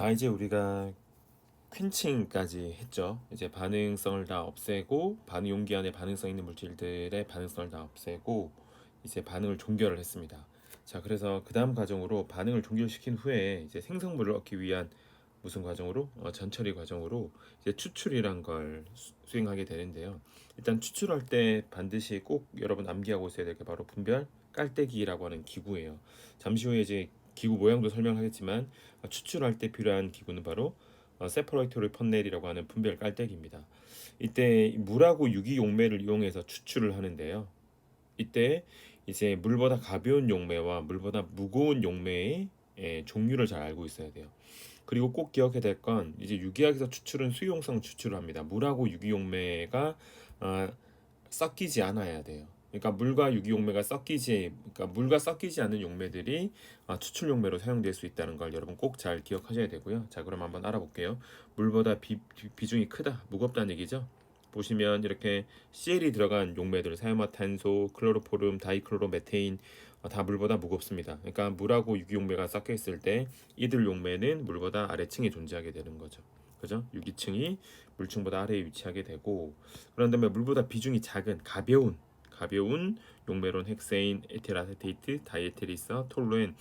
자, 이제 우리가 퀸칭까지 했죠. 이제 반응성을 다 없애고 반응 용기 안에 반응성 있는 물질들의 반응성을 다 없애고 이제 반응을 종결을 했습니다. 자, 그래서 그 다음 과정으로 반응을 종결시킨 후에 이제 생성물을 얻기 위한 무슨 과정으로 전처리 과정으로 이제 추출이란 걸 수행하게 되는데요. 일단 추출할 때 반드시 꼭 여러분 암기하고 있어야 될 게 바로 분별 깔때기라고 하는 기구예요. 잠시 후에 이제 기구 모양도 설명하겠지만 추출할 때 필요한 기구는 바로 세퍼레이터리 펀넬이라고 하는 분별 깔때기입니다. 이때 물하고 유기용매를 이용해서 추출을 하는데요. 이때 이제 물보다 가벼운 용매와 물보다 무거운 용매의 종류를 잘 알고 있어야 돼요. 그리고 꼭 기억해야 될 건 이제 유기학에서 추출은 수용성 추출을 합니다. 물하고 유기용매가 섞이지 않아야 돼요. 그러니까 물과 유기용매가 그러니까 물과 섞이지 않는 용매들이 추출 용매로 사용될 수 있다는 걸 여러분 꼭 잘 기억하셔야 되고요. 자, 그럼 한번 알아볼게요. 물보다 비중이 크다, 무겁다는 얘기죠. 보시면 이렇게 CL이 들어간 용매들, 사용화탄소, 클로로포름, 다이클로로메테인 다 물보다 무겁습니다. 그러니까 물하고 유기용매가 섞여 있을 때 이들 용매는 물보다 아래층에 존재하게 되는 거죠. 그죠? 유기층이 물층보다 아래에 위치하게 되고, 그런 다음에 물보다 비중이 작은 가벼운 용매론 헥세인, 에틸아세테이트, 다이에틸이서, 톨루엔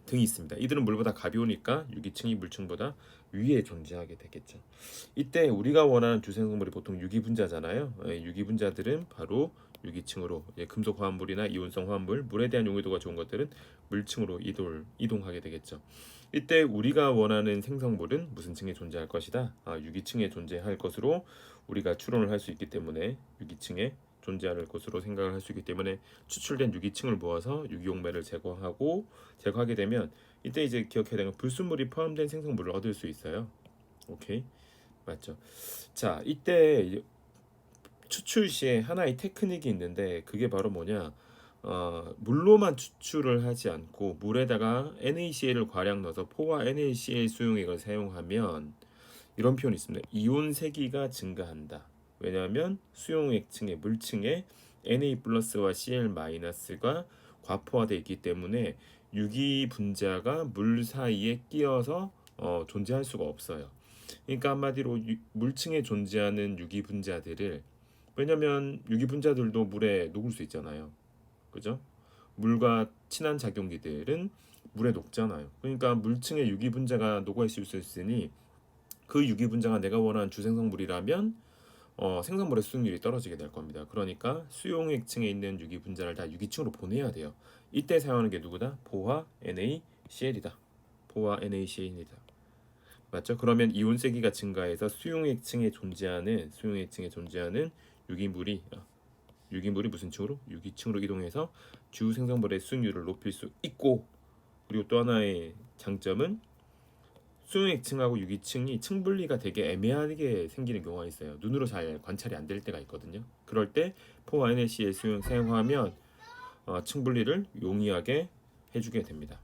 등이 있습니다. 이들은 물보다 가벼우니까 유기층이 물층보다 위에 존재하게 되겠죠. 이때 우리가 원하는 주생성물이 보통 유기분자잖아요. 유기분자들은 바로 유기층으로 금속 화합물이나 이온성 화합물, 물에 대한 용해도가 좋은 것들은 물층으로 이동하게 되겠죠. 이때 우리가 원하는 생성물은 무슨 층에 존재할 것이다? 유기층에 존재할 것으로 우리가 추론을 할 수 있기 때문에 유기층에 존재할 것으로 생각을 할 수 있기 때문에 추출된 유기층을 모아서 유기용매를 제거하게 되면 이때 이제 기억해야 되는 건 불순물이 포함된 생성물을 얻을 수 있어요. 오케이, 맞죠? 자, 이때 추출 시에 하나의 테크닉이 있는데 그게 바로 뭐냐? 물로만 추출을 하지 않고 물에다가 NaCl을 과량 넣어서 포화 NaCl 수용액을 사용하면 이런 표현이 있습니다. 이온 세기가 증가한다. 왜냐하면 수용액층의 물층에 Na 플러스와 Cl 마이너스가 과포화되어 있기 때문에 유기 분자가 물 사이에 끼어서 존재할 수가 없어요. 그러니까 한마디로 물층에 존재하는 유기 분자들을, 왜냐면 유기 분자들도 물에 녹을 수 있잖아요. 그죠? 물과 친한 작용기들은 물에 녹잖아요. 그러니까 물층에 유기 분자가 녹아 있을 수 있으니 그 유기 분자가 내가 원하는 주생성물이라면 생성물의 수용률이 떨어지게 될 겁니다. 그러니까 수용액층에 있는 유기 분자를 다 유기층으로 보내야 돼요. 이때 사용하는 게 누구다? 포화 NaCl이다. 포화 NaCl이다. 맞죠? 그러면 이온 세기가 증가해서 수용액층에 존재하는 유기물이 무슨 층으로? 유기층으로 이동해서 주 생성물의 수용률을 높일 수 있고, 그리고 또 하나의 장점은 수용액층하고 유기층이 층 분리가 되게 애매하게 생기는 경우가 있어요. 눈으로 잘 관찰이 안 될 때가 있거든요. 그럴 때 포화 NaCl 사용하면 층 분리를 용이하게 해주게 됩니다.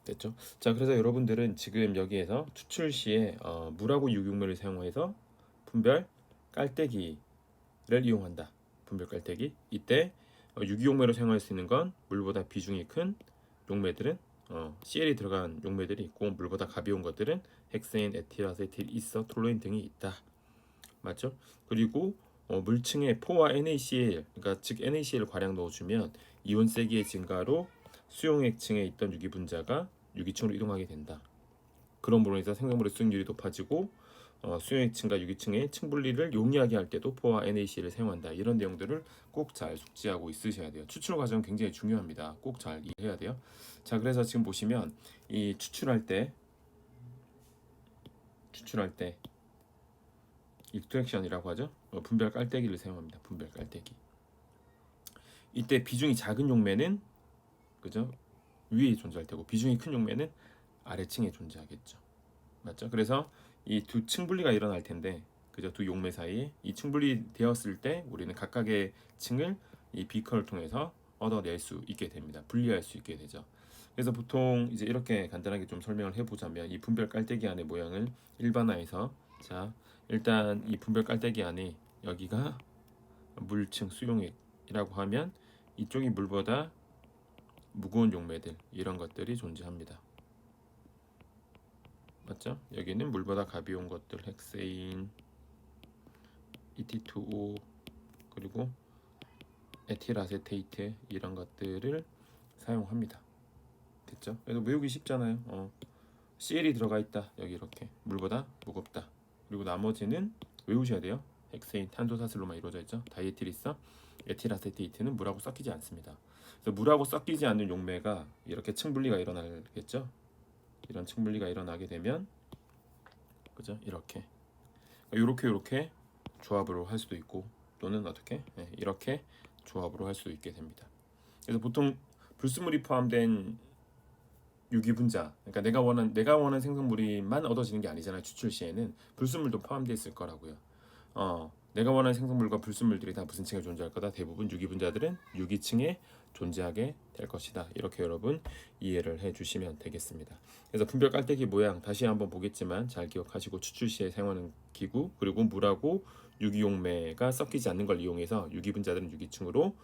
됐죠? 자, 그래서 여러분들은 지금 여기에서 추출 시에 물하고 유기물을 사용해서 분별 깔때기를 이용한다. 분별 깔때기. 이때 유기용매로 사용할 수 있는 건 물보다 비중이 큰 용매들은 CL이 들어간 용매들이 있고, 물보다 가벼운 것들은 헥세인, 에틸아세틸, 이서, 톨루인 등이 있다. 맞죠? 그리고 물층에 포와 NaCl, 그러니까 즉 NaCl을 과량 넣어주면 이온 세기의 증가로 수용액층에 있던 유기 분자가 유기층으로 이동하게 된다. 그런 으로 인해서 생성물의 수용률이 높아지고 수용액층과 유기층의 층 분리를 용이하게 할 때도 포와 NaCl을 사용한다. 이런 내용들을 꼭 잘 숙지하고 있으셔야 돼요. 추출 과정 굉장히 중요합니다. 꼭 잘 이해해야 돼요. 자, 그래서 지금 보시면 이 추출할 때 익스트랙션이라고 하죠. 분별 깔때기를 사용합니다. 분별 깔때기. 이때 비중이 작은 용매는, 그죠? 위에 존재할 테고, 비중이 큰 용매는 아래층에 존재하겠죠. 맞죠? 그래서 이 두 층 분리가 일어날 텐데, 그죠? 두 용매 사이에 이 층 분리 되었을 때 우리는 각각의 층을 이 비커를 통해서 얻어낼 수 있게 됩니다. 분리할 수 있게 되죠. 그래서 보통 이제 이렇게 간단하게 좀 설명을 해보자면, 이 분별 깔때기 안의 모양을 일반화해서, 자, 일단 이 분별 깔때기 안에 여기가 물층 수용액이라고 하면 이쪽이 물보다 무거운 용매들 이런 것들이 존재합니다. 맞죠? 여기는 물보다 가벼운 것들 헥세인, ET2O 그리고 에틸아세테이트 이런 것들을 사용합니다. 됐죠? 그래서 외우기 쉽잖아요. CL이 들어가 있다. 여기 이렇게 물보다 무겁다. 그리고 나머지는 외우셔야 돼요. 헥세인, 탄도사슬로만 이루어져 있죠. 다이에틸 있어. 에틸아세테이트는 물하고 섞이지 않습니다. 그래서 물하고 섞이지 않는 용매가 이렇게 층분리가 일어나겠죠. 이런 층분리가 일어나게 되면 그죠? 이렇게 조합으로 할 수도 있고 또는 어떻게 이렇게 조합으로 할 수도 있게 됩니다. 그래서 보통 불순물이 포함된 유기분자, 그러니까 내가 원하는 생성물이만 얻어지는 게 아니잖아요. 추출 시에는 불순물도 포함되어 있을 거라고요. 내가 원하는 생성물과 불순물들이 다 무슨 층에 존재할 거다. 대부분 유기분자들은 유기층에 존재하게 될 것이다. 이렇게 여러분 이해를 해주시면 되겠습니다. 그래서 분별 깔때기 모양 다시 한번 보겠지만 잘 기억하시고 추출 시에 사용하는 기구 그리고 물하고 유기용매가 섞이지 않는 걸 이용해서 유기분자들은 유기층으로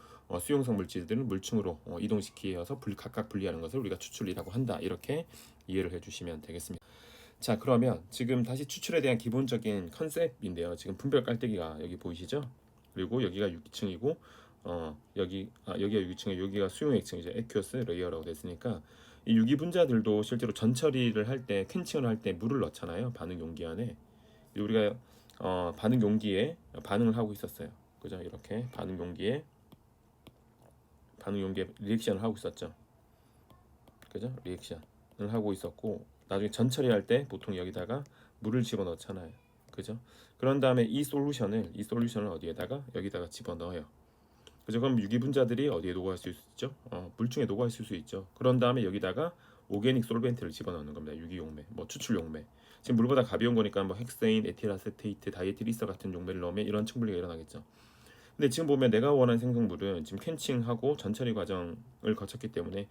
수용성 물질들은 물층으로 이동시키어서 각각 분리하는 것을 우리가 추출이라고 한다. 이렇게 이해를 해주시면 되겠습니다. 자, 그러면 지금 다시 추출에 대한 기본적인 컨셉인데요. 지금 분별 깔때기가 여기 보이시죠? 그리고 여기가 유기층이고 여기가 유기층이고 여기가 수용액층이죠. 에큐어스 레이어라고 됐으니까 이 유기분자들도 실제로 전처리를 할 때 퀸칭을 할 때 물을 넣잖아요. 반응 용기 안에. 우리가 반응 용기에 반응을 하고 있었어요. 그죠? 이렇게 반응 용기에 리액션을 하고 있었죠. 그죠? 리액션을 하고 있었고 나중에 전처리할 때 보통 여기다가 물을 집어넣잖아요. 그죠? 그런 다음에 이 솔루션을 어디에다가 여기다가 집어넣어요. 그죠? 그럼 유기분자들이 어디에 녹아있을 수 있죠? 물중에 녹아있을 수 있죠. 그런 다음에 여기다가 오게닉 솔벤트를 집어넣는 겁니다. 유기용매, 뭐 추출용매. 지금 물보다 가벼운 거니까 뭐 헥세인, 에틸아세테이트, 다이에틸이스터 같은 용매를 넣으면 이런 층분리가 일어나겠죠. 근데 지금 보면 내가 원하는 생성물은 지금 캔칭하고 전처리 과정을 거쳤기 때문에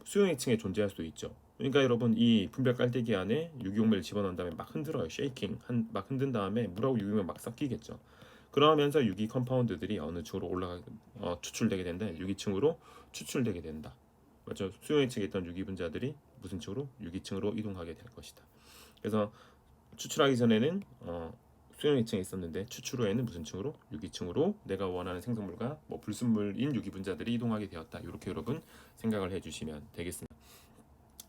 수용액층에 존재할 수도 있죠. 그러니까 여러분 이 분별 깔때기 안에 유기용매를 집어넣은 다음에 막 흔들어요. 막 흔든 다음에 물하고 유기용매 막 섞이겠죠. 그러면서 유기 컴파운드들이 어느 층으로 추출되게 된다. 유기층으로 추출되게 된다. 맞죠? 수용액층에 있던 유기분자들이 무슨 층으로? 유기층으로 이동하게 될 것이다. 그래서 추출하기 전에는 수용액층에 있었는데 추출 후에는 무슨 층으로? 유기층으로 내가 원하는 생성물과 뭐 불순물인 유기분자들이 이동하게 되었다. 이렇게 여러분 생각을 해주시면 되겠습니다.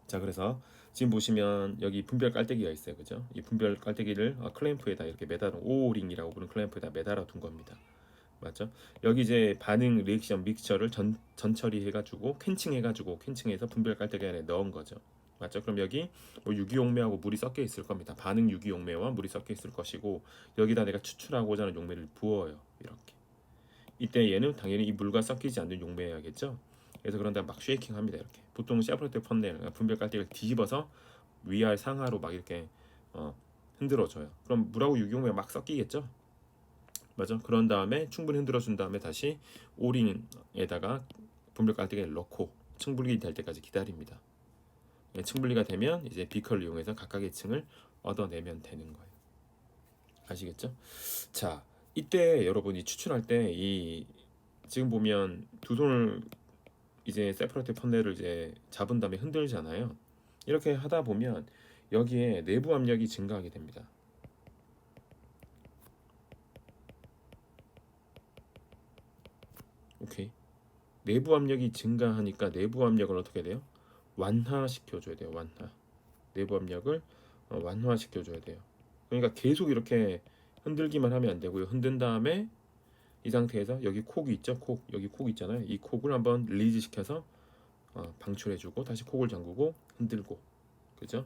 자, 그래서 지금 보시면 여기 분별 깔때기가 있어요. 그죠? 이 분별 깔때기를 클램프에다 이렇게 매달아 오링이라고 부르는 클램프에다 매달아 둔 겁니다. 맞죠? 여기 이제 반응 리액션 믹스처를 전처리해가지고 캔칭해서 분별 깔때기 안에 넣은 거죠. 맞죠? 그럼 여기 뭐 유기용매하고 물이 섞여 있을 겁니다. 반응 유기용매와 물이 섞여 있을 것이고 여기다 내가 추출하고자 하는 용매를 부어요. 이렇게. 이때 얘는 당연히 이 물과 섞이지 않는 용매여야겠죠. 그래서 그런 다음 막 쉐이킹합니다. 이렇게. 보통 샤프로테 펀넬 분별 깔때기를 뒤집어서 위아 상하로 막 이렇게 흔들어줘요. 그럼 물하고 유기용매가 막 섞이겠죠. 맞아. 그런 다음에 충분히 흔들어 준 다음에 다시 오링에다가 분별 깔때기를 넣고 층분리 될 때까지 기다립니다. 층분리가 되면 이제 비커를 이용해서 각각의 층을 얻어내면 되는 거예요. 아시겠죠? 자, 이때 여러분이 추출할 때 이 지금 보면 두 손을 이제 세퍼레이트 펀넬을 이제 잡은 다음에 흔들잖아요. 이렇게 하다 보면 여기에 내부 압력이 증가하게 됩니다. 오케이. 내부 압력이 증가하니까 내부 압력을 어떻게 돼요? 완화시켜줘야 돼요. 내부 압력을 완화시켜줘야 돼요. 그러니까 계속 이렇게 흔들기만 하면 안 되고요. 흔든 다음에 이 상태에서 여기 콕이 있죠. 여기 콕 있잖아요. 이 콕을 한번 릴리즈 시켜서 방출해주고 다시 콕을 잠그고 흔들고, 그죠?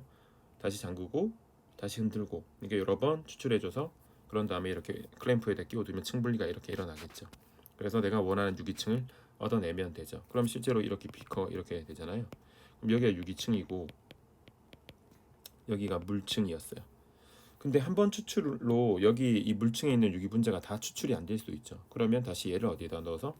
다시 잠그고 다시 흔들고, 이게 여러 번 추출해줘서 그런 다음에 이렇게 클램프에다 끼워두면 층분리가 이렇게 일어나겠죠. 그래서 내가 원하는 유기층을 얻어내면 되죠. 그럼 실제로 이렇게 비커 이렇게 되잖아요. 그럼 여기가 유기층이고 여기가 물층이었어요. 근데 한 번 추출로 여기 이 물층에 있는 유기분자가 다 추출이 안 될 수도 있죠. 그러면 다시 얘를 어디에다 넣어서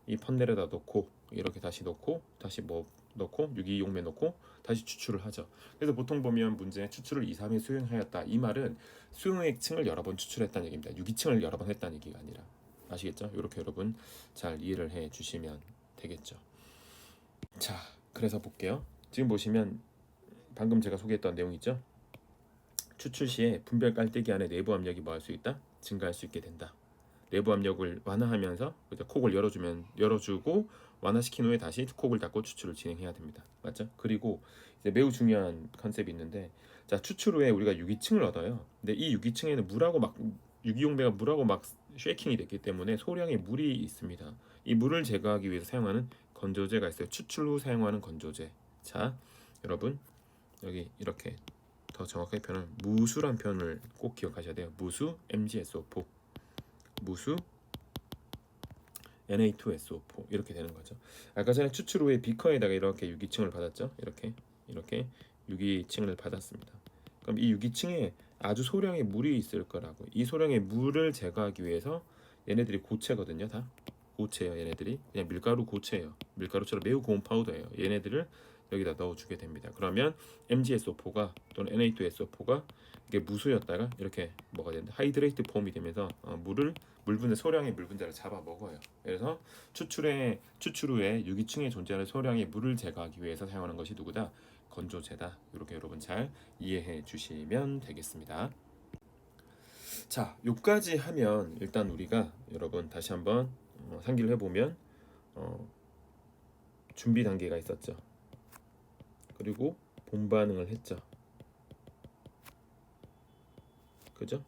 이 펀넬에다 넣고 이렇게 다시 넣고 다시 뭐 넣고 유기용매 넣고 다시 추출을 하죠. 그래서 보통 보면 문제 추출을 2, 3회 수행하였다. 이 말은 수용액층을 여러 번 추출했다는 얘기입니다. 유기층을 여러 번 했다는 얘기가 아니라. 아시겠죠? 이렇게 여러분 잘 이해를 해 주시면 되겠죠. 자, 그래서 볼게요. 지금 보시면 방금 제가 소개했던 내용 있죠? 추출 시에 분별 깔때기 안에 내부 압력이 뭐 할 수 있다? 증가할 수 있게 된다. 내부 압력을 완화하면서 콕을 열어주고 완화시킨 후에 다시 콕을 닫고 추출을 진행해야 됩니다. 맞죠? 그리고 이제 매우 중요한 컨셉이 있는데, 자, 추출 후에 우리가 유기층을 얻어요. 근데 이 유기층에는 유기용매가 물하고 막 쉐이킹이 됐기 때문에 소량의 물이 있습니다. 이 물을 제거하기 위해서 사용하는 건조제가 있어요. 추출 후 사용하는 건조제. 자, 여러분 여기 이렇게 더 정확하게 표현은 무수란 표현을 꼭 기억하셔야 돼요. 무수 MgSO4, 무수 Na2SO4 이렇게 되는 거죠. 아까 전에 추출 후에 비커에다가 이렇게 유기층을 받았죠. 이렇게 유기층을 받았습니다. 그럼 이 유기층에 아주 소량의 물이 있을 거라고. 이 소량의 물을 제거하기 위해서 얘네들이 고체거든요. 다 고체예요. 얘네들이 그냥 밀가루 고체예요. 밀가루처럼 매우 고운 파우더예요. 얘네들을 여기다 넣어주게 됩니다. 그러면 MgSO4가 또는 Na2SO4가 이게 무수였다가 이렇게 뭐가 된다. 하이드레이트 폼이 되면서 소량의 물 분자를 잡아 먹어요. 그래서 추출 후에 유기층에 존재하는 소량의 물을 제거하기 위해서 사용하는 것이 누구다? 건조제다. 이렇게 여러분 잘 이해해 주시면 되겠습니다. 자, 요까지 하면 일단 우리가 여러분 다시 한번 상기를 해보면 준비 단계가 있었죠. 그리고 본반응을 했죠. 그죠?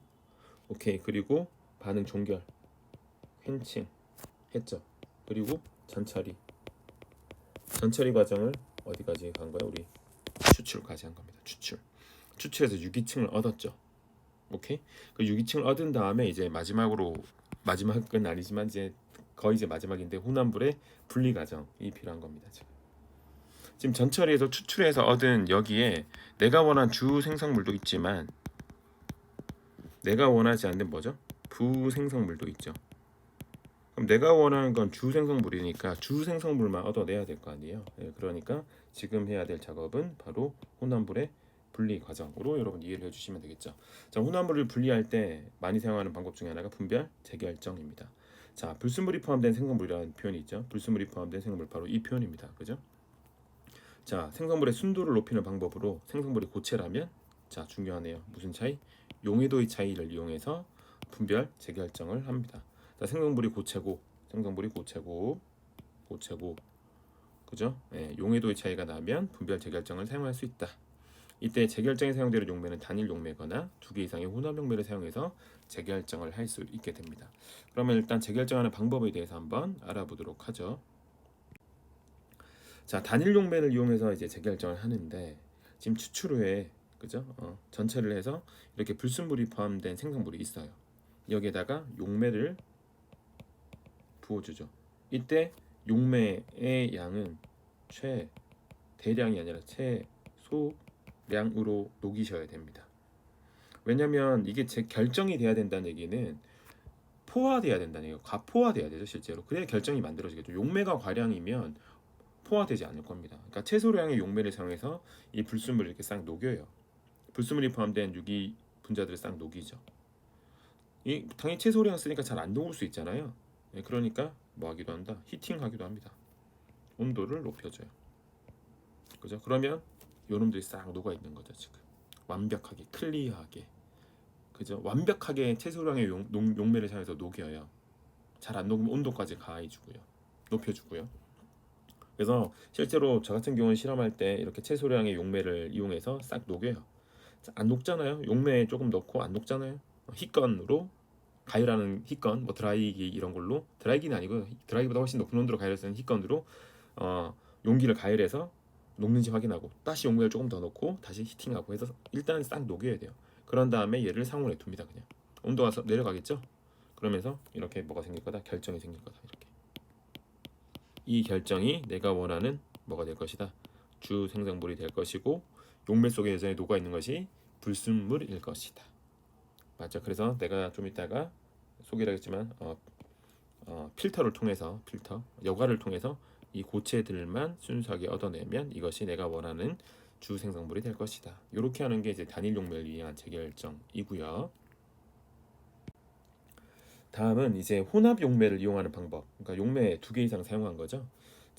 오케이. 그리고 반응 종결, 횡칭 했죠. 그리고 전처리 과정을 어디까지 간 거야? 우리 추출까지 한 겁니다. 추출해서 유기층을 얻었죠. 오케이. 그 유기층을 얻은 다음에 이제 마지막은 아니지만 이제 거의 이제 마지막인데 혼합물의 분리 과정이 필요한 겁니다. 지금 전처리에서 추출해서 얻은 여기에 내가 원한 주 생성물도 있지만 내가 원하지 않는 뭐죠? 부생성물도 있죠. 그럼 내가 원하는 건 주생성물이니까 주생성물만 얻어내야 될 거 아니에요. 네, 그러니까 지금 해야 될 작업은 바로 혼합물의 분리 과정으로 여러분 이해를 해주시면 되겠죠. 자, 혼합물을 분리할 때 많이 사용하는 방법 중에 하나가 분별, 재결정입니다. 자, 불순물이 포함된 생성물이라는 표현이 있죠. 불순물이 포함된 생성물 바로 이 표현입니다. 그죠? 자, 생성물의 순도를 높이는 방법으로 생성물이 고체라면 자, 중요하네요. 무슨 차이? 용해도의 차이를 이용해서 분별, 재결정을 합니다. 자, 생성물이 고체고, 그죠? 예, 용해도의 차이가 나면 분별, 재결정을 사용할 수 있다. 이때 재결정에 사용되는 용매는 단일 용매거나 두 개 이상의 혼합 용매를 사용해서 재결정을 할 수 있게 됩니다. 그러면 일단 재결정하는 방법에 대해서 한번 알아보도록 하죠. 자, 단일 용매를 이용해서 이제 재결정을 하는데 지금 추출 후에 그죠? 전체를 해서 이렇게 불순물이 포함된 생성물이 있어요. 여기에다가 용매를 부어주죠. 이때 용매의 양은 최대량이 아니라 최소량으로 녹이셔야 됩니다. 왜냐면 이게 결정이 돼야 된다는 얘기는 포화돼야 된다는 얘기예요. 과포화돼야 되죠, 실제로. 그래야 결정이 만들어지겠죠. 용매가 과량이면 포화되지 않을 겁니다. 그러니까 최소량의 용매를 사용해서 이 불순물을 이렇게 싹 녹여요. 불순물이 포함된 유기 분자들을 싹 녹이죠. 이 당연히 채소량 쓰니까 잘 안 녹을 수 있잖아요. 네, 그러니까 뭐 하기도 한다. 히팅하기도 합니다. 온도를 높여줘요. 그죠? 그러면 요놈들이 싹 녹아 있는 거죠, 지금. 완벽하게 클리어하게. 그죠? 완벽하게 채소량의 용매를 사용해서 녹여요. 잘 안 녹으면 온도까지 가해주고요. 높여주고요. 그래서 실제로 저 같은 경우는 실험할 때 이렇게 채소량의 용매를 이용해서 싹 녹여요. 안 녹잖아요. 용매 조금 넣고 안 녹잖아요. 희건으로 가열하는 희건, 뭐 드라이기 이런 걸로 드라이기는 아니고 드라이기보다 훨씬 높은 온도로 가열해서 희건으로 용기를 가열해서 녹는지 확인하고 다시 용매를 조금 더 넣고 다시 히팅하고 해서 일단 싹 녹여야 돼요. 그런 다음에 얘를 상온에 둡니다. 그냥 온도가 내려가겠죠. 그러면서 이렇게 뭐가 생길 거다? 결정이 생길 거다. 이렇게 이 결정이 내가 원하는 뭐가 될 것이다. 주 생성물이 될 것이고 용매 속에 여전히 녹아 있는 것이 불순물일 것이다. 맞죠? 그래서 내가 좀 이따가 소개를 하겠지만 필터를 통해서 여과를 통해서 이 고체들만 순수하게 얻어내면 이것이 내가 원하는 주 생성물이 될 것이다. 이렇게 하는 게 이제 단일 용매를 위한 재결정이고요. 다음은 이제 혼합 용매를 이용하는 방법. 그러니까 용매 2개 이상 사용한 거죠.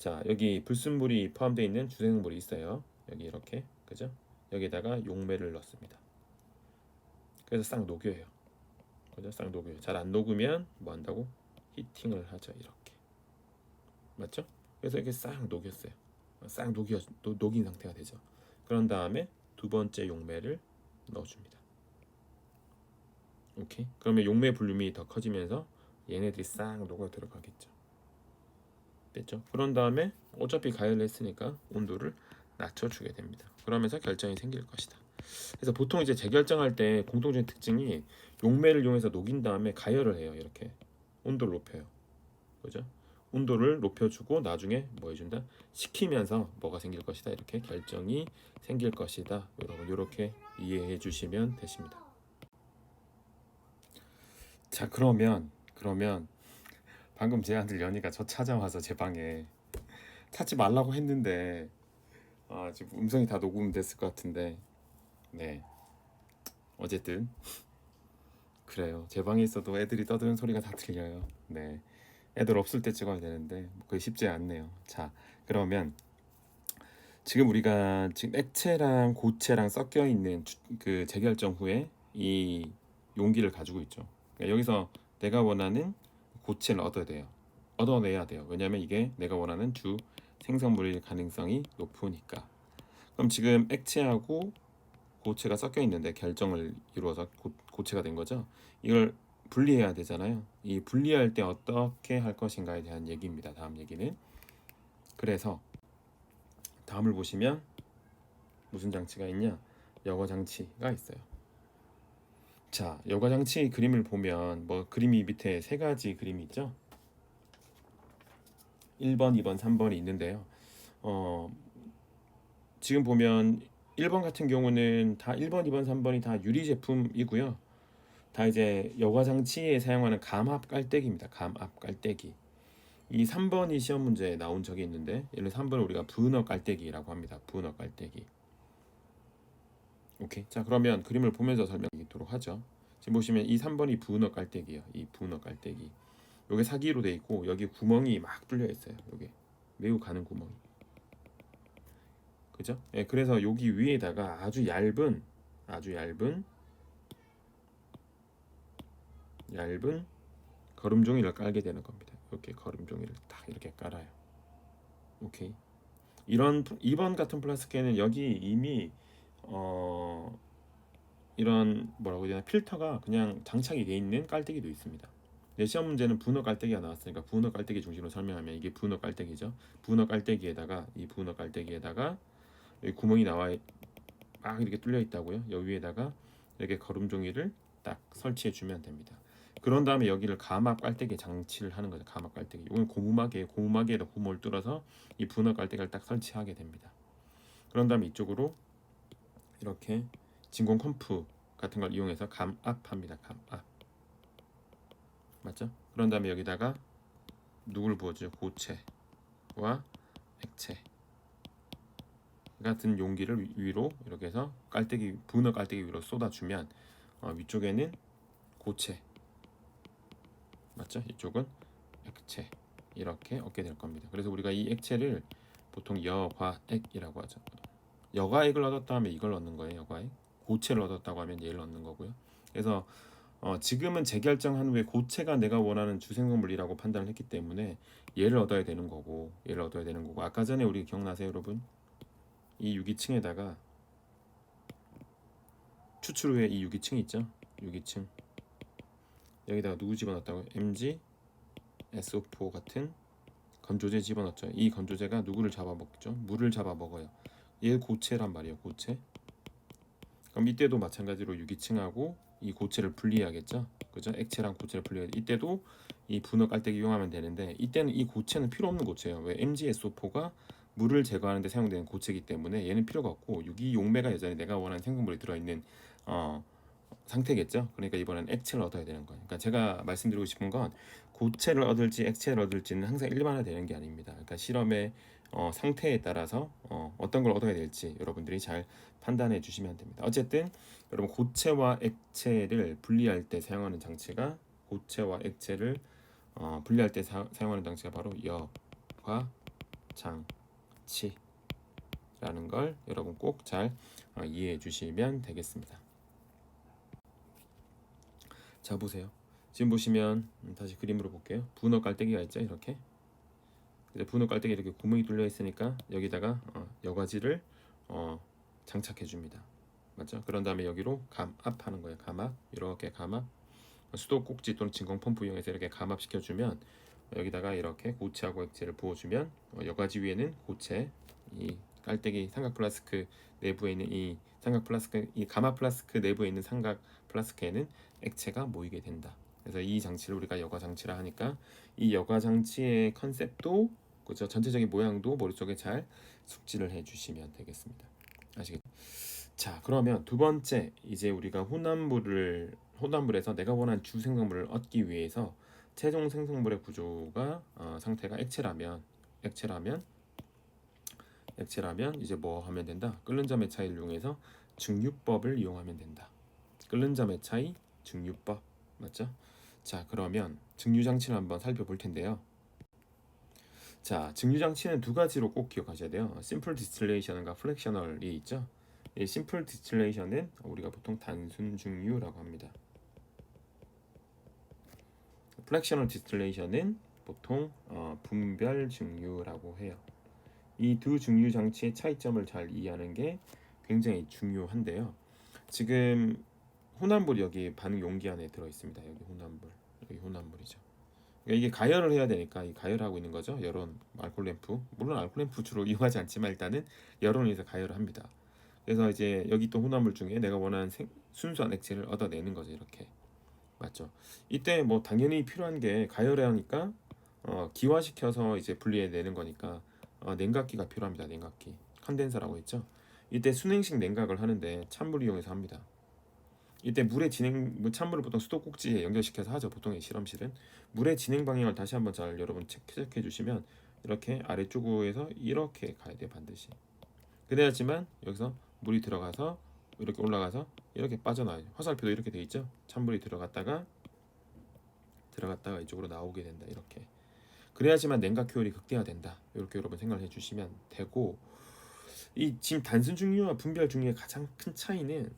자, 여기 불순물이 포함되어 있는 주생물이 있어요. 여기 이렇게, 그죠? 여기다가 용매를 넣습니다. 그래서 싹 녹여요. 그죠? 싹 녹여요. 잘 안 녹으면 뭐 한다고? 히팅을 하죠. 이렇게. 맞죠? 그래서 이렇게 싹 녹였어요. 싹 녹인 상태가 되죠. 그런 다음에 두 번째 용매를 넣어줍니다. 오케이. 그러면 용매 볼륨이 더 커지면서 얘네들이 싹 녹아 들어가겠죠. 됐죠? 그런 다음에 어차피 가열을 했으니까 온도를 낮춰주게 됩니다. 그러면서 결정이 생길 것이다. 그래서 보통 이제 재결정할 때 공통적인 특징이 용매를 이용해서 녹인 다음에 가열을 해요. 이렇게 온도를 높여요. 그죠? 온도를 높여주고 나중에 뭐 해준다? 식히면서 뭐가 생길 것이다. 이렇게 결정이 생길 것이다. 여러분 이렇게 이해해 주시면 되십니다. 자, 그러면 방금 제 아들 연이가 저 찾아와서 제 방에 찾지 말라고 했는데 지금 음성이 다 녹음됐을 것 같은데 네, 어쨌든 그래요. 제 방에 있어도 애들이 떠드는 소리가 다 들려요. 네, 애들 없을 때 찍어야 되는데 그게 쉽지 않네요. 자, 그러면 지금 우리가 지금 액체랑 고체랑 섞여 있는 그 재결정 후에 이 용기를 가지고 있죠. 그러니까 여기서 내가 원하는 고체를 얻어내야 돼요. 왜냐하면 이게 내가 원하는 주 생성물일 가능성이 높으니까. 그럼 지금 액체하고 고체가 섞여 있는데 결정을 이루어서 고체가 된 거죠. 이걸 분리해야 되잖아요. 이 분리할 때 어떻게 할 것인가에 대한 얘기입니다. 다음 얘기는. 그래서 다음을 보시면 무슨 장치가 있냐? 여과 장치가 있어요. 자, 여과 장치 그림을 보면 뭐 그림이 밑에 세 가지 그림이 있죠. 1번, 2번, 3번이 있는데요. 지금 보면 1번 같은 경우는 다 1번, 2번, 3번이 다 유리 제품이고요. 다 이제 여과 장치에 사용하는 감압 깔때기입니다. 감압 깔때기. 이 3번이 시험 문제에 나온 적이 있는데 얘는 3번을 우리가 브너 깔때기라고 합니다. 브너 깔때기. 오케이. 자, 그러면 그림을 보면서 설명드리도록 하죠. 지금 보시면 이 3번이 브너 깔때기예요. 이 브너 깔때기. 요게 사기로 돼 있고 여기 구멍이 막 뚫려 있어요. 요게 매우 가는 구멍이. 그죠? 예, 그래서 여기 위에다가 아주 얇은 거름 종이를 깔게 되는 겁니다. 이렇게 거름 종이를 딱 이렇게 깔아요. 오케이. 이런 2번 같은 플라스틱에는 여기 이미 이런 뭐라고 해야 되나 필터가 그냥 장착이 되어 있는 깔때기도 있습니다. 내 시험 문제는 분호 깔때기가 나왔으니까 분호 깔때기 중심으로 설명하면 이게 분호 깔때기죠. 분호 깔때기에다가 이 분호 깔때기에다가 여기 구멍이 나와 막 이렇게 뚫려 있다고요. 여기 위에다가 이렇게 거름 종이를 딱 설치해 주면 됩니다. 그런 다음에 여기를 감압 깔때기 장치를 하는 거죠. 감압 깔때기. 이건 고무막에다 구멍을 뚫어서 이 분호 깔때기를 딱 설치하게 됩니다. 그런 다음에 이쪽으로 이렇게 진공 펌프 같은 걸 이용해서 감압합니다. 감압. 맞죠? 그런 다음에 여기다가 누구를 부어줘요? 고체와 액체 같은 용기를 위로 이렇게 해서 분호 깔때기 위로 쏟아주면 위쪽에는 고체 맞죠? 이쪽은 액체 이렇게 얻게 될 겁니다. 그래서 우리가 이 액체를 보통 여과액이라고 하죠. 여과액을 얻었다 하면 이걸 얻는 거예요. 여과액. 고체를 얻었다고 하면 얘를 얻는 거고요. 그래서 지금은 재결정한 후에 고체가 내가 원하는 주생성물이라고 판단을 했기 때문에 얘를 얻어야 되는 거고 아까 전에 우리 기억나세요 여러분? 이 유기층에다가 추출 후에 이 유기층 있죠? 유기층 여기다가 누구 집어넣었다고요? MgSO4 같은 건조제 집어넣었죠. 이 건조제가 누구를 잡아먹죠? 물을 잡아먹어요. 얘 고체란 말이에요. 고체. 그럼 이때도 마찬가지로 유기층하고 이 고체를 분리해야겠죠. 그죠? 액체랑 고체를 분리해. 이때도 이 분호 깔때기 이용하면 되는데 이때는 이 고체는 필요 없는 고체예요. 왜? MgSO4가 물을 제거하는 데 사용되는 고체이기 때문에 얘는 필요가 없고 유기 용매가 여전히 내가 원하는 생성물이 들어있는 상태겠죠. 그러니까 이번엔 액체를 얻어야 되는 거예요. 그러니까 제가 말씀드리고 싶은 건 고체를 얻을지 액체를 얻을지는 항상 일반화되는 게 아닙니다. 그러니까 실험의 상태에 따라서 어떤 걸 얻어야 될지 여러분들이 잘 판단해 주시면 됩니다. 어쨌든 여러분 고체와 액체를 분리할 때 사용하는 장치가 분리할 때 사용하는 장치가 바로 여과 장치라는 걸 여러분 꼭 잘 이해해 주시면 되겠습니다. 자, 보세요. 지금 보시면 다시 그림으로 볼게요. 분호 깔때기가 있죠, 이렇게. 이제 분호 깔때기 이렇게 구멍이 뚫려 있으니까 여기다가 여과지를 장착해 줍니다. 맞죠? 그런 다음에 여기로 감압하는 거예요. 감압, 이렇게 감압. 수도꼭지 또는 진공 펌프 이용해서 이렇게 감압시켜 주면 여기다가 이렇게 고체하고 액체를 부어주면 여과지 위에는 고체, 이 깔때기 삼각 플라스크 내부에 있는 이 삼각 플라스크, 이 가마 플라스크 내부에 있는 삼각 플라스크에는 액체가 모이게 된다. 그래서 이 장치를 우리가 여과 장치라 하니까 이 여과 장치의 컨셉도, 그죠, 전체적인 모양도 머릿속에 잘 숙지를 해주시면 되겠습니다. 아시겠죠? 자, 그러면 두 번째, 이제 우리가 혼합물에서 내가 원하는 주 생성물을 얻기 위해서 최종 생성물의 구조가 상태가 액체라면 이제 뭐 하면 된다? 끓는 점의 차이를 이용해서 증류법을 이용하면 된다. 끓는 점의 차이, 증류법, 맞죠? 자, 그러면 증류 장치를 한번 살펴볼 텐데요. 자, 증류 장치는 두 가지로 꼭 기억하셔야 돼요. 심플 디스틸레이션과 프랙셔널이 있죠. 이 심플 디스틸레이션은 우리가 보통 단순 증류라고 합니다. 프랙셔널 디스틸레이션은 보통 분별 증류라고 해요. 이 두 증류 장치의 차이점을 잘 이해하는 게 굉장히 중요한데요. 지금 혼합물이 여기 반응 용기 안에 들어 있습니다. 여기 혼합물이죠. 그러니까 이게 가열을 해야 되니까 이 가열하고 있는 거죠. 열온 알콜 램프. 물론 알콜 램프 주로 이용하지 않지만 일단은 열온에서 가열을 합니다. 그래서 이제 여기 또 혼합물 중에 내가 원하는 순수한 액체를 얻어내는 거죠. 이렇게. 맞죠? 이때 뭐 당연히 필요한 게 가열해야 하니까 기화시켜서 이제 분리해내는 거니까 냉각기가 필요합니다. 냉각기. 컨덴서라고 했죠. 이때 순행식 냉각을 하는데 찬물 이용해서 합니다. 이때 찬물을 보통 수도꼭지에 연결시켜서 하죠. 보통의 실험실은 물의 진행 방향을 다시 한번 잘 여러분 체크해 주시면 이렇게 아래쪽에서 이렇게 가야 돼요. 반드시. 그래야지만 여기서 물이 들어가서 이렇게 올라가서 이렇게 빠져나와요. 화살표도 이렇게 돼 있죠. 찬물이 들어갔다가 이쪽으로 나오게 된다. 이렇게. 그래야지만 냉각 효율이 극대화된다. 이렇게 여러분 생각을 해주시면 되고, 이 지금 단순 증류와 분별 증류의 가장 큰 차이는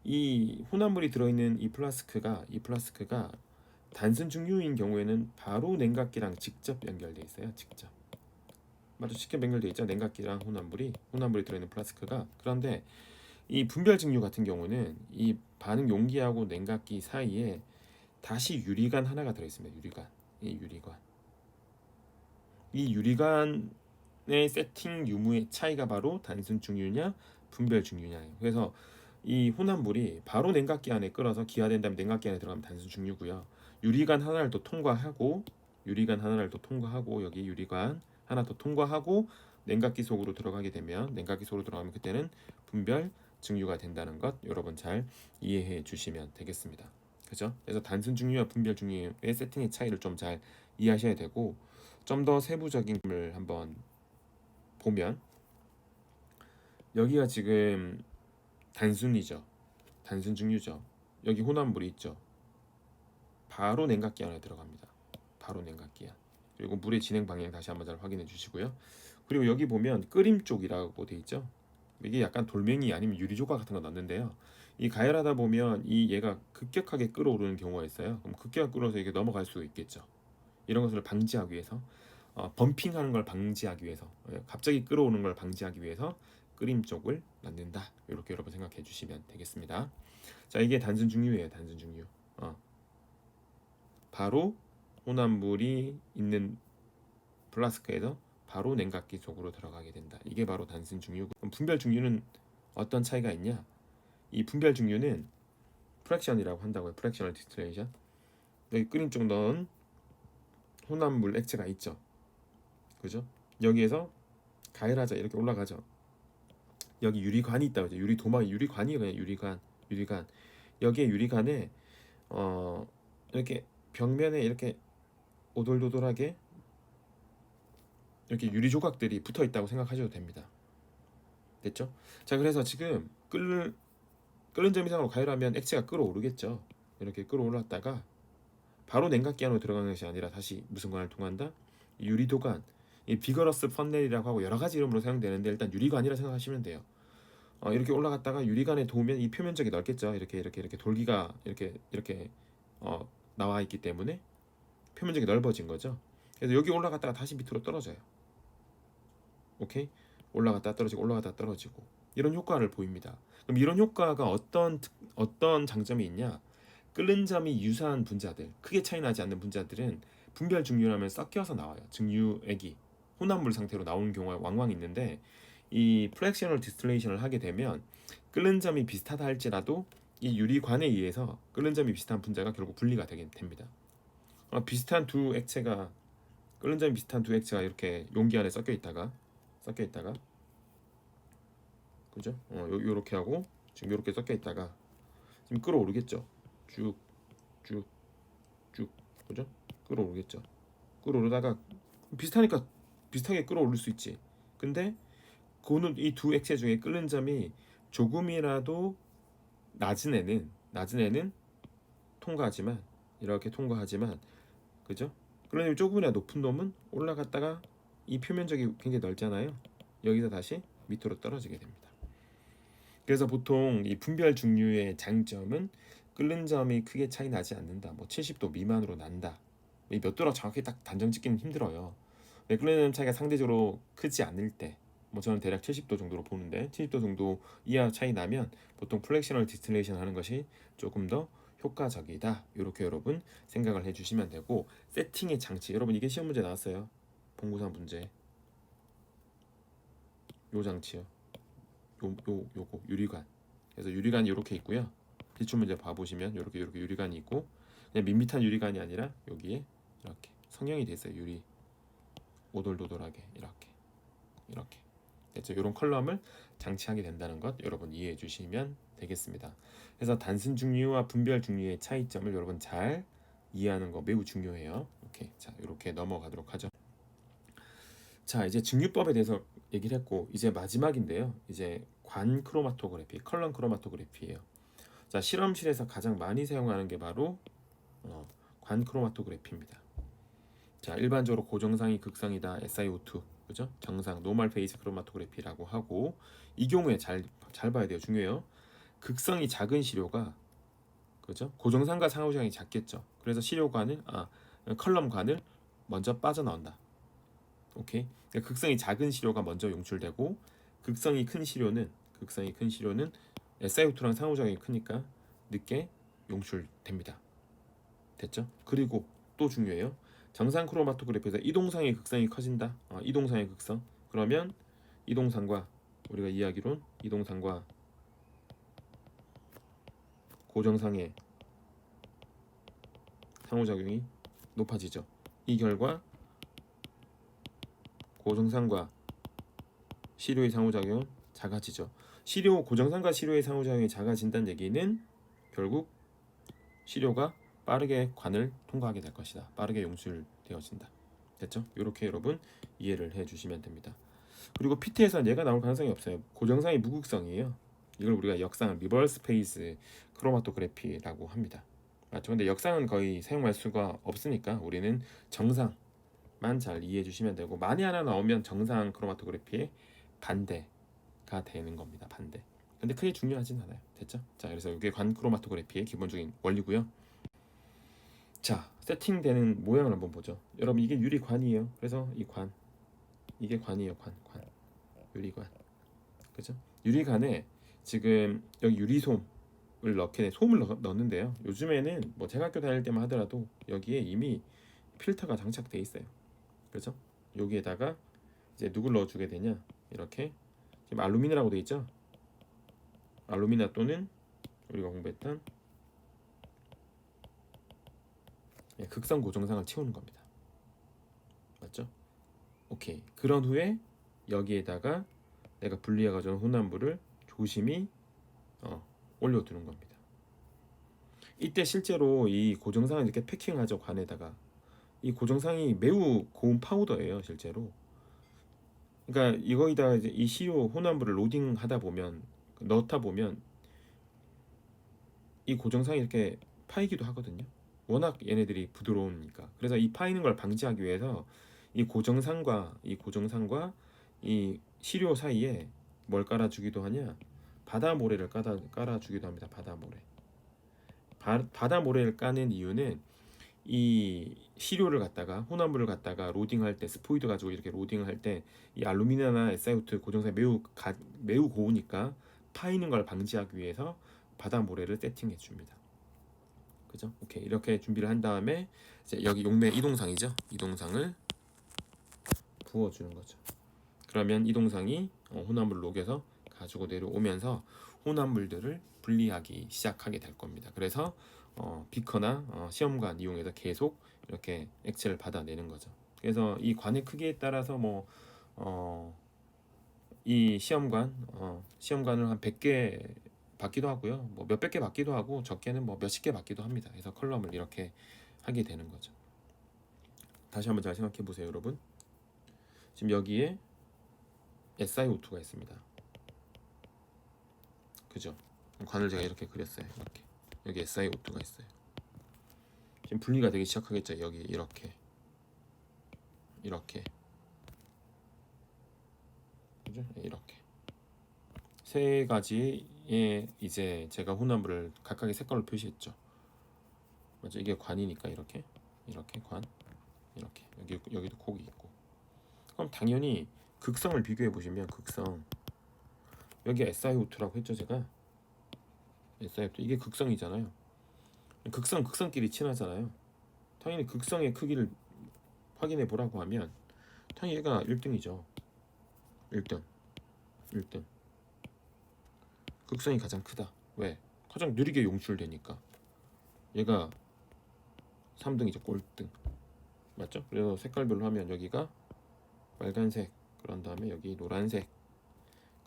이 혼합물이 들어있는 이 플라스크가 단순 증류인 경우에는 바로 냉각기랑 직접 연결돼 있어요. 직접 연결돼 있죠. 냉각기랑 혼합물이 들어있는 플라스크가. 그런데 이 분별 증류 같은 경우는 이 반응 용기하고 냉각기 사이에 다시 유리관 하나가 들어있습니다. 이 유리관의 세팅 유무의 차이가 바로 단순 증류냐 분별 증류냐예요. 그래서 이 혼합물이 바로 냉각기 안에 끓어서 기화된 다음에 냉각기 안에 들어가면 단순 증류고요. 유리관 하나를 더 통과하고 여기 유리관 하나 더 통과하고 냉각기 속으로 들어가면 그때는 분별 증류가 된다는 것 여러분 잘 이해해 주시면 되겠습니다. 그죠? 그래서 단순 증류와 분별 증류의 세팅의 차이를 좀 잘 이해하셔야 되고, 좀 더 세부적인 걸 한번 보면 여기가 지금 단순 증류죠. 여기 혼합물이 있죠. 바로 냉각기 안에 들어갑니다. 바로 냉각기 안. 그리고 물의 진행 방향 다시 한번 잘 확인해 주시고요. 그리고 여기 보면 끓임 쪽이라고 돼 있죠. 이게 약간 돌멩이 아니면 유리 조각 같은 거 넣는데요. 이 가열하다 보면 얘가 급격하게 끓어오르는 경우가 있어요. 그럼 급격하게 끓어서 이게 넘어갈 수 있겠죠. 이런 것을 방지하기 위해서 범핑하는 걸 방지하기 위해서, 갑자기 끓어오는 걸 방지하기 위해서 끓임 쪽을 만든다. 이렇게 여러분 생각해 주시면 되겠습니다. 자, 이게 단순 증류예요. 단순 증류. 바로 혼합물이 있는 플라스크에서 바로 냉각기 속으로 들어가게 된다. 이게 바로 단순 증류고, 그럼 분별 증류는 어떤 차이가 있냐? 이 분별 증류는 프랙션이라고 한다고요. 프랙셔널 디스틸레이션. 여기 끓임 쪽 넣은 혼합물 액체가 있죠. 그죠? 여기에서 가열하자 이렇게 올라가죠. 여기 유리관이 있다고 하죠. 유리관이에요. 그냥 유리관. 여기에 유리관에 이렇게 벽면에 이렇게 오돌도돌하게 이렇게 유리 조각들이 붙어 있다고 생각하셔도 됩니다. 됐죠? 자, 그래서 지금 끓는 점 이상으로 가열하면 액체가 끓어오르겠죠. 이렇게 끓어올랐다가 바로 냉각기 안으로 들어가는 것이 아니라 다시 무슨 관을 통한다? 유리도관. 이 비거러스 펀넬이라고 하고 여러 가지 이름으로 사용되는데 일단 유리관이라 생각하시면 돼요. 이렇게 올라갔다가 유리관에 닿으면 이 표면적이 넓겠죠. 이렇게 돌기가 이렇게 나와 있기 때문에 표면적이 넓어진 거죠. 그래서 여기 올라갔다가 다시 밑으로 떨어져요. 오케이? 올라갔다 떨어지고 올라갔다 떨어지고 이런 효과를 보입니다. 그럼 이런 효과가 어떤 장점이 있냐? 끓는 점이 유사한 분자들, 크게 차이 나지 않는 분자들은 분별 증류하면 섞여서 나와요. 증류액이 혼합물 상태로 나오는 경우가 왕왕 있는데 이 프랙셔널 디스틸레이션을 하게 되면 끓는 점이 비슷하다 할지라도 이 유리관에 의해서 끓는 점이 비슷한 분자가 결국 분리가 되게 됩니다. 비슷한 두 액체가 끓는 점이 비슷한 두 액체가 이렇게 용기 안에 섞여 있다가 그죠? 요렇게 하고 지금 요렇게 섞여 있다가 지금 끓어오르겠죠. 쭉 그죠? 끓어오르겠죠. 끓어오르다가 비슷하니까 비슷하게 끓어오를 수 있지. 근데 그거는 이 두 액체 중에 끓는 점이 조금이라도 낮은 애는 통과하지만 이렇게 통과하지만 그죠? 끓는 점이 조금이라도 높은 놈은 올라갔다가 이 표면적이 굉장히 넓잖아요. 여기서 다시 밑으로 떨어지게 됩니다. 그래서 보통 이 분별 증류의 장점은 끓는 점이 크게 차이 나지 않는다. 뭐 70도 미만으로 난다. 이 몇 도라 정확히 딱 단정 짓기는 힘들어요. 끓는 점 차이가 상대적으로 크지 않을 때, 뭐 저는 대략 70도 정도로 보는데 70도 정도 이하 차이 나면 보통 플렉셔널 디스틸레이션 하는 것이 조금 더 효과적이다. 이렇게 여러분 생각을 해주시면 되고 세팅의 장치 여러분 이게 시험 문제 나왔어요. 본고사 문제 요 장치요. 요거 유리관. 그래서 유리관이 이렇게 있고요. 기출 문제 봐보시면 이렇게 유리관이 있고 그냥 밋밋한 유리관이 아니라 여기에 이렇게 성형이 돼 있어요. 유리 오돌도돌하게 이렇게 됐죠. 이런 컬럼을 장치하게 된다는 것 여러분 이해해 주시면 되겠습니다. 그래서 단순 증류와 분별 증류의 차이점을 여러분 잘 이해하는 거 매우 중요해요. 오케이, 자 이렇게 넘어가도록 하죠. 자 이제 증류법에 대해서 얘기를 했고 이제 마지막인데요. 이제 관 크로마토그래피, 컬럼 크로마토그래피예요. 자 실험실에서 가장 많이 사용하는 게 바로 관 크로마토그래피입니다. 자 일반적으로 고정상이 극상이다 SiO2 그죠? 정상 노멀 페이스 크로마토그래피라고 하고 이 경우에 잘 봐야 돼요. 중요해요. 극성이 작은 시료가 그죠? 고정상과 상호작용이 작겠죠. 그래서 시료관을 컬럼관을 먼저 빠져나온다. 오케이. 그러니까 극성이 작은 시료가 먼저 용출되고 극성이 큰 시료는 SiO2랑 상호작용이 크니까 늦게 용출됩니다. 됐죠? 그리고 또 중요해요. 정상 크로마토그래피에서 이동상의 극성이 커진다. 이동상의 극성. 그러면 이동상과 우리가 이야기론 이동상과 고정상의 상호작용이 높아지죠. 이 결과 고정상과 시료의 상호작용은 작아지죠. 고정상과 시료의 상호작용이 작아진다는 얘기는 결국 시료가 빠르게 관을 통과하게 될 것이다. 빠르게 용출되어진다. 됐죠? 이렇게 여러분 이해를 해주시면 됩니다. 그리고 PT에서는 얘가 나올 가능성이 없어요. 고정상이 무극성이에요. 이걸 우리가 역상 리버스 페이스 크로마토그래피라고 합니다. 맞죠? 근데 역상은 거의 사용할 수가 없으니까 우리는 정상만 잘 이해해 주시면 되고 만에 하나 나오면 정상 크로마토그래피의 반대가 되는 겁니다. 반대. 근데 크게 중요하진 않아요. 됐죠? 자, 그래서 이게 관 크로마토그래피의 기본적인 원리고요. 자, 세팅되는 모양을 한번 보죠. 여러분 이게 유리관이에요. 그래서 이게 관이에요. 관 유리관. 그죠? 유리관에 지금 여기 유리솜을 솜을 넣는데요. 요즘에는 뭐 제가 학교 다닐 때만 하더라도 여기에 이미 필터가 장착돼 있어요. 그죠? 여기에다가 이제 누굴 넣어주게 되냐? 이렇게 지금 알루미늄이라고 돼 있죠? 알루미늄 또는 우리가 공부했던 극성 고정상을 채우는 겁니다. 맞죠? 오케이. 그런 후에 여기에다가 내가 분리해 가져온 혼합물을 조심히 올려두는 겁니다. 이때 실제로 이 고정상을 이렇게 패킹하죠. 관에다가 이 고정상이 매우 고운 파우더예요. 실제로. 그러니까 이거에다가 이제 이 시료 혼합물을 로딩하다 보면 넣다 보면 이 고정상이 이렇게 파이기도 하거든요. 워낙 얘네들이 부드러우니까. 그래서 이 파이는 걸 방지하기 위해서 이 고정상과 이 시료 사이에 뭘 깔아주기도 하냐? 바다 모래를 깔아주기도 합니다. 바다 모래. 바다 모래를 까는 이유는 이 시료를 갖다가 혼합물을 갖다가 로딩할 때 스포이드 가지고 이렇게 로딩을 할 때 이 알루미늄이나 SiO2 고정상이 매우 고우니까 파이는 걸 방지하기 위해서 바다 모래를 세팅해 줍니다. 그죠? 오케이. 이렇게 준비를 한 다음에 이제 여기 용매 이동상이죠. 이동상을 부어 주는 거죠. 그러면 이동상이 혼합물을 녹여서 가지고 내려오면서 혼합물들을 분리하기 시작하게 될 겁니다. 그래서 비커나 시험관 이용해서 계속 이렇게 액체를 받아내는 거죠. 그래서 이 관의 크기에 따라서 이 시험관을 한 100개 받기도 하고요. 뭐 몇백 개 받기도 하고 적게는 뭐 몇십 개 받기도 합니다. 그래서 컬럼을 이렇게 하게 되는 거죠. 다시 한번 잘 생각해 보세요, 여러분. 지금 여기에 SiO2가 있습니다. 그죠? 관을 제가 이렇게 그렸어요. 이렇게. 여기 SiO2가 있어요. 지금 분리가 되기 시작하겠죠. 여기 이렇게 그죠? 이렇게 세 가지의 이제 제가 혼합물을 각각의 색깔로 표시했죠. 맞죠? 이게 관이니까 이렇게 관 이렇게 여기도 kok이 있고. 그럼 당연히 극성을 비교해 보시면 극성 여기 SiO2라고 했죠. 제가 SiO2 이게 극성이잖아요. 극성끼리 친하잖아요. 당연히 극성의 크기를 확인해 보라고 하면 당연히 얘가 1등이죠. 1등 극성이 가장 크다. 왜? 가장 느리게 용출되니까. 얘가 3등이죠. 꼴등. 맞죠? 그래서 색깔별로 하면 여기가 빨간색, 그런 다음에 여기 노란색,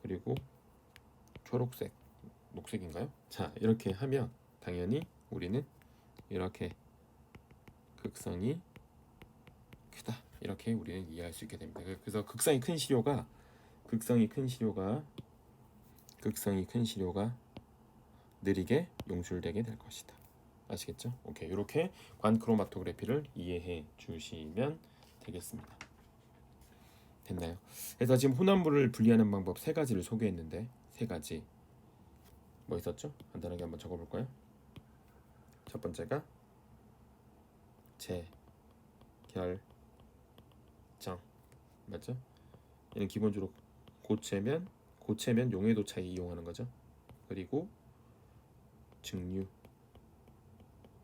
그리고 초록색, 녹색인가요? 자, 이렇게 하면 당연히 우리는 이렇게 극성이 크다. 이렇게 우리는 이해할 수 있게 됩니다. 그래서 극성이 큰 시료가 느리게 용출되게 될 것이다. 아시겠죠? 오케이. 이렇게 관크로마토그래피를 이해해 주시면 되겠습니다. 됐나요? 그래서 지금 혼합물을 분리하는 방법 3가지를 소개했는데 3가지 뭐 있었죠? 간단하게 한번 적어볼까요? 첫 번째가 재결정, 맞죠? 얘는 기본적으로 고체면 용해도 차이 이용하는 거죠. 그리고 증류,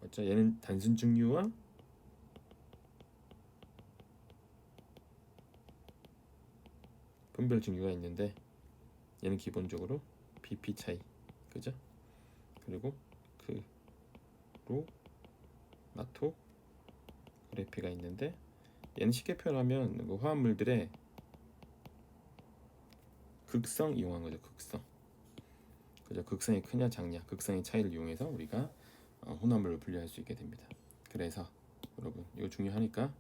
맞죠? 얘는 단순 증류와 분별 증류가 있는데 얘는 기본적으로 BP 차이, 그죠? 그리고 크로마토그래피가 있는데 얘는 쉽게 표현하면 그 화합물들의 극성 이용한 거죠. 극성. 그죠? 극성이 크냐 작냐, 극성의 차이를 이용해서 우리가 혼합물을 분리할 수 있게 됩니다. 그래서 여러분 이거 중요하니까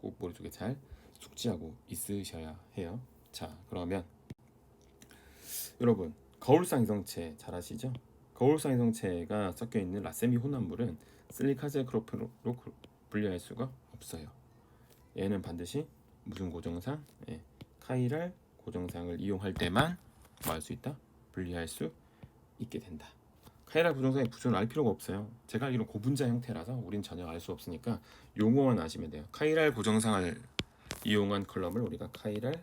꼭 머릿속에 잘 숙지하고 있으셔야 해요. 자, 그러면 여러분 거울상 이성체 잘 아시죠? 거울상 이성체가 섞여 있는 라세미 혼합물은 실리카제 크로프로 분리할 수가 없어요. 얘는 반드시 무슨 고정상? 카이랄 고정상을 이용할 때만 뭐 할 수 있다? 분리할 수 있게 된다. 카이랄 고정상의 구조는 알 필요가 없어요. 제가 알기로 고분자 형태라서 우린 전혀 알 수 없으니까 용어만 아시면 돼요. 카이랄 고정상을 이용한 컬럼을 우리가 카이랄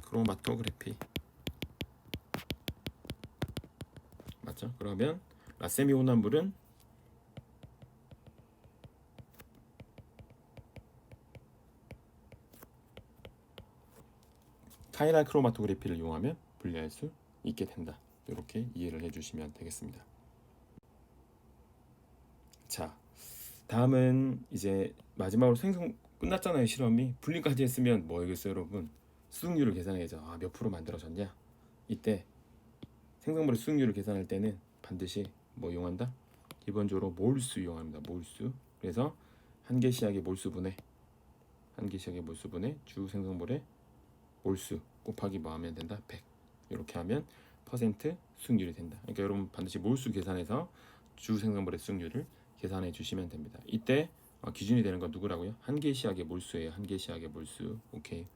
크로마토그래피, 맞죠? 그러면 라세미 혼합물은 카이랄 크로마토그래피를 이용하면 분리할 수 있게 된다. 이렇게 이해를 해주시면 되겠습니다. 자, 다음은 이제 마지막으로 생성 끝났잖아요. 실험이 분리까지 했으면 뭐겠어요, 여러분? 수득률을 계산해야죠. 몇 프로 만들어졌냐? 이때 생성물의 수득률을 계산할 때는 반드시 뭐 이용한다? 기본적으로 몰수 이용합니다. 몰수. 그래서 한 개 시약의 몰수분의 주 생성물의 몰수 곱하기 뭐 하면 된다? 100. 이렇게 하면 퍼센트 수익률이 된다. 그러니까 여러분 반드시 몰수 계산해서 주 생성물의 수익률을 계산해 주시면 됩니다. 이때 기준이 되는 건 누구라고요? 한계시약의 몰수예요. 한계시약의 몰수. 오케이.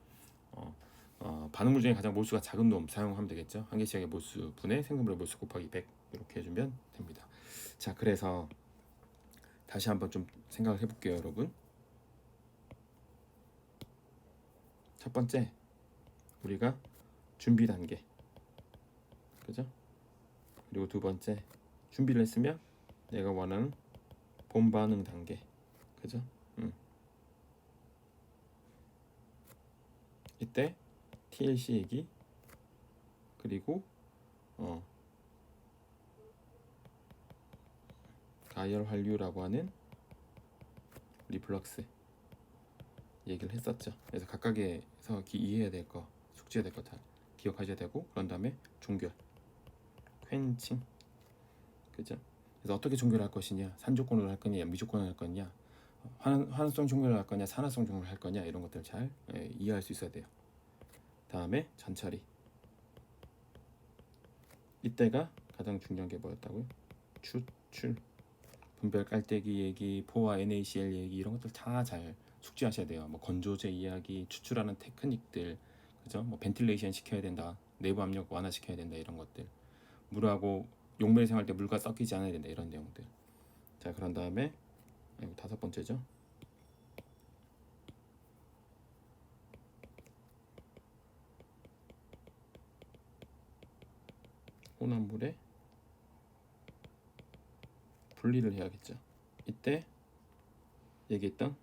반응물 중에 가장 몰수가 작은 놈 사용하면 되겠죠. 한계시약의 몰수 분의 생성물의 몰수 곱하기 100 이렇게 해주면 됩니다. 자, 그래서 다시 한번 좀 생각을 해볼게요, 여러분. 첫 번째, 우리가 준비 단계, 그죠? 그리고 두 번째, 준비를 했으면 내가 원하는 본반응 단계, 그죠? 이때 TLC 얘기, 그리고 가열 환류라고 하는 리플럭스 얘기를 했었죠. 그래서 각각에서 이해해야 될 거, 숙지해야 될 거 다 기억하셔야 되고, 그런 다음에 종결, 퀸칭, 그죠? 그래서 어떻게 종결할 것이냐, 산조건으로 할 거냐, 미조건으로 할 거냐, 환원성 종결을 할 거냐, 산화성 종결을 할 거냐, 이런 것들 잘 이해할 수 있어야 돼요. 다음에 전처리. 이때가 가장 중요한 게 뭐였다고요? 추출, 분별 깔때기 얘기, 포화 NaCl 얘기 이런 것들 다 잘 숙지하셔야 돼요. 뭐 건조제 이야기, 추출하는 테크닉들, 그죠? 뭐 벤틸레이션 시켜야 된다, 내부 압력 완화 시켜야 된다, 이런 것들. 물하고 용매를 사용할 때 물과 섞이지 않아야 된다, 이런 내용들. 자, 그런 다음에 다섯 번째죠. 혼합물에 분리를 해야겠죠. 이때 얘기했던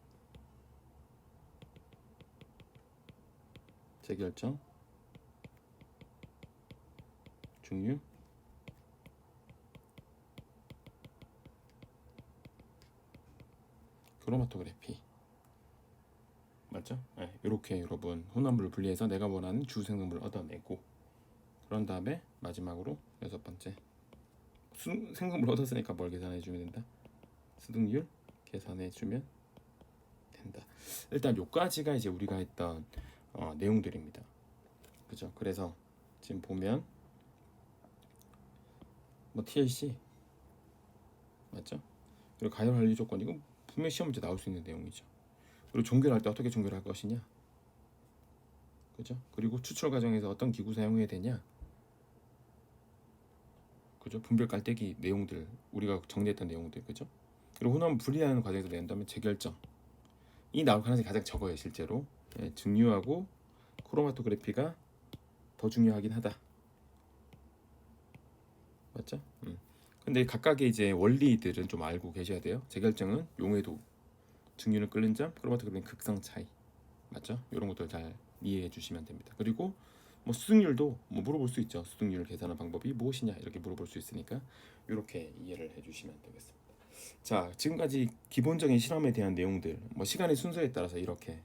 재결정, 중류, 크로마토그래피, 맞죠? 네, 이렇게 여러분 혼합물을 분리해서 내가 원하는 주생성물을 얻어내고, 그런 다음에 마지막으로 여섯 번째, 생성물 얻었으니까 뭘 계산해 주면 된다? 수득률 계산해 주면 된다. 일단 요까지가 이제 우리가 했던 내용들입니다. 그죠? 그래서 지금 보면 뭐 TLC 맞죠? 그리고 가열 관리 조건, 이거 분명 시험 문제 나올 수 있는 내용이죠. 그리고 종결할 때 어떻게 종결할 것이냐, 그죠? 그리고 추출 과정에서 어떤 기구 사용해야 되냐, 그죠? 분별 깔때기 내용들, 우리가 정리했던 내용들, 그죠? 그리고 혼합 분리하는 과정에서 낸다면 재결정, 이 나올 가능성이 가장 적어요, 실제로. 증류하고 크로마토그래피가 더 중요하긴 하다, 맞죠? 근데 각각의 이제 원리들은 좀 알고 계셔야 돼요. 재결정은 용해도, 증류는 끓는 점, 크로마토그래피는 극성 차이, 맞죠? 이런 것들 잘 이해해 주시면 됩니다. 그리고 뭐 수득률도 뭐 물어볼 수 있죠. 수득률 계산하는 방법이 무엇이냐, 이렇게 물어볼 수 있으니까 이렇게 이해를 해주시면 되겠습니다. 자, 지금까지 기본적인 실험에 대한 내용들, 뭐 시간의 순서에 따라서 이렇게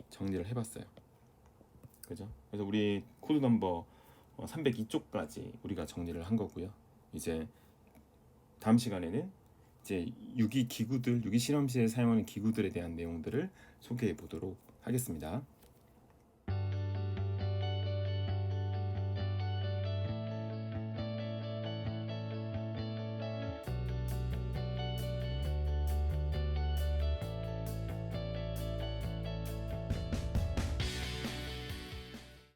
정리를 해봤어요. 그죠? 그래서 우리 코드 넘버 302쪽까지 우리가 정리를 한 거고요. 이제 다음 시간에는 이제 유기 기구들, 유기 실험실에 사용하는 기구들에 대한 내용들을 소개해 보도록 하겠습니다.